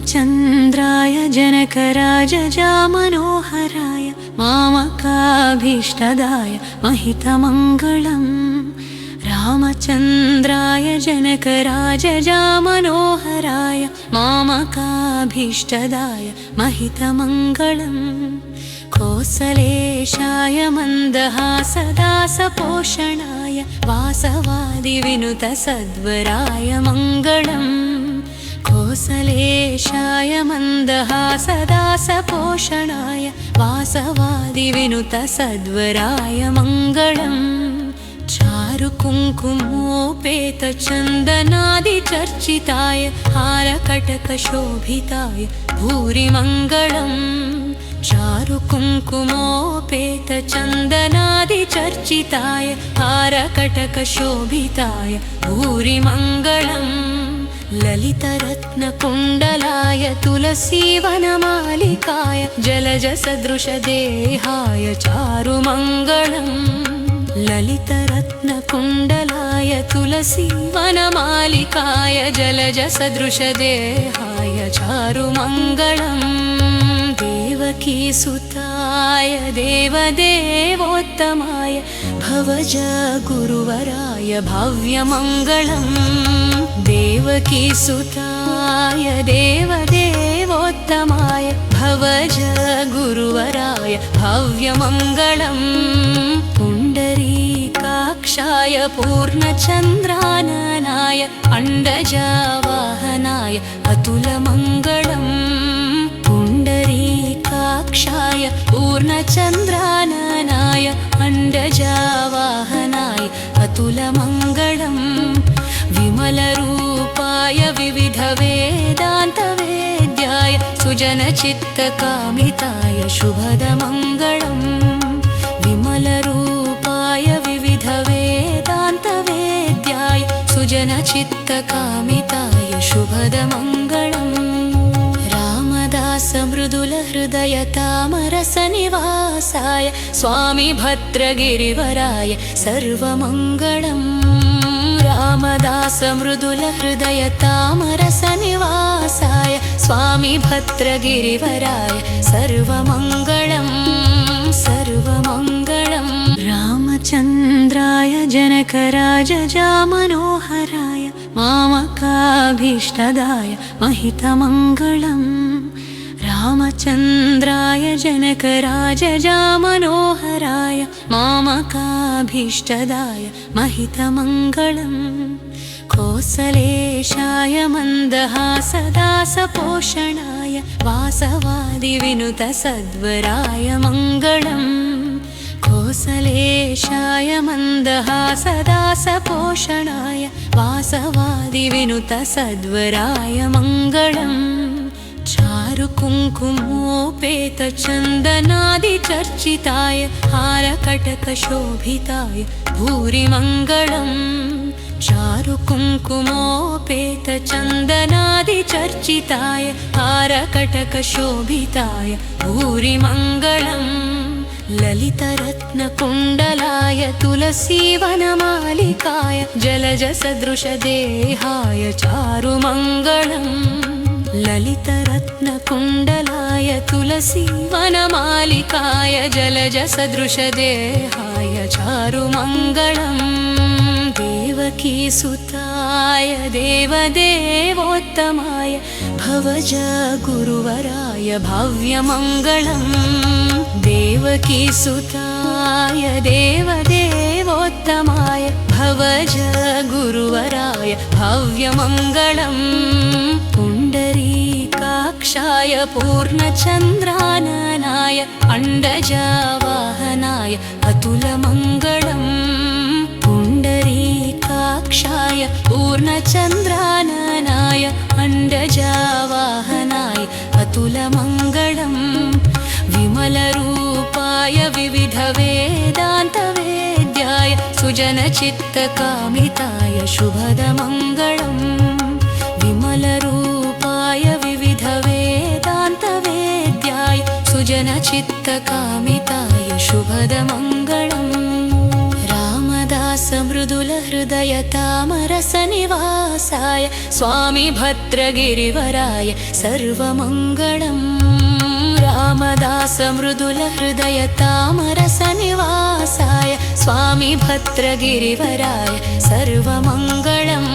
रामचन्द्राय जनकराजजामनोहराय मामकाभीष्टदाय महितमङ्गलम् रामचन्द्राय जनकराजजामनोहराय मामकाभीष्टदाय महितमङ्गलम् कोसलेशाय मन्दहासदासपोषणाय वासवादिविनुतसद्वराय मङ्गलम् कोसलेशाय मन्दहासदासपोषणाय वासवादिविनुतसद्वराय मङ्गलम् चारुकुङ्कुमोपेतचन्दनादिचर्चिताय हारकटकशोभिताय भूरिमङ्गलम् चारुकुङ्कुमोपेतचन्दनादिचर्चिताय हारकटकशोभिताय भूरिमङ्गलम् ललितरत्नकुण्डलाय तुलसीवनमालिकाय जलजसदृशदेहाय चारुमङ्गलम् ललितरत्नकुण्डलाय तुलसीवनमालिकाय जलजसदृशदेहाय चारुमङ्गलम् देवकीसुताय देवदेवोत्तमाय भवजगुरुवराय भव्यमङ्गलम् देवकीसुताय देवदेवोत्तमाय भवजगुरुवराय भव्यमङ्गलम् पुण्डरीकाक्षाय पूर्णचन्द्राननाय अण्डजावाहनाय अतुलमङ्गलम् पुण्डरीकाक्षाय पूर्णचन्द्राननाय अण्डजावाहनाय अतुलमङ्गलम् विमलरूपाय विविधवेदान्तवेद्याय सुजनचित्तकामिताय शुभदमङ्गलम् विमलरूपाय विविधवेदान्तवेद्याय सुजनचित्तकामिताय शुभदमङ्गलम् रामदासमृदुलहृदयतामरसनिवासाय स्वामी भद्रगिरिवराय सर्वमङ्गलम् रामदासमृदुलहृदयतामरसनिवासाय स्वामी भद्रगिरिवराय सर्वमङ्गलम् सर्वमङ्गलम् रामचन्द्राय जनकराजजामनोहराय मामकाभीष्टदाय महितमङ्गलम् रामचन्द्राय जनकराजजामनोहराय मामकाभीष्टदाय महितमङ्गलम् कोसलेशाय मन्दहासदासपोषणाय वासवादिविनुतसद्वराय मङ्गलम् कोसलेशाय मन्दहासदासपोषणाय वासवादिविनुतसद्वराय मङ्गलम् चारुकुङ्कुमोपेतचन्दनादिचर्चिताय हारकटकशोभिताय भूरिमङ्गलम् चारुकुङ्कुमोपेतचन्दनादिचर्चिताय हारकटकशोभिताय भूरिमङ्गलम् ललितरत्नकुण्डलाय तुलसीवनमालिकाय जलजसदृशदेहाय चारुमङ्गलम् ललितरत्नकुण्डलाय तुलसीवनमालिकाय जलजसदृशदेहाय चारुमङ्गलम् देवकीसुताय देवदेवोत्तमाय भवजगुरुवराय भव्यमङ्गलम् देवकीसुताय देवदेवोत्तमाय भवजगुरुवराय भव्यमङ्गलम् पुण्डरीकाक्षाय पूर्णचन्द्राननाय अण्डजावाहनाय अतुलमङ्गलम् पुण्डरीकाक्षाय पूर्णचन्द्राननाय अण्डजावाहनाय अतुलमङ्गलम् विमलरूपाय विविधवेदान्तवेद्याय सुजनचित्तकामिताय शुभदमङ्गलम् विमलरूपाय विविधवेदान्तवेद्याय सुजनचित्तकामिताय शुभदमङ्गलम् रामदासमृदुलहृदयतामरसनिवासाय मृदुलहृदयतामरसनिवासाय स्वामी भद्रगिरिवराय सर्वमङ्गलम् रामदास मृदुलहृदयतामरसनिवासाय स्वामी भद्रगिरिवराय सर्वमङ्गलम्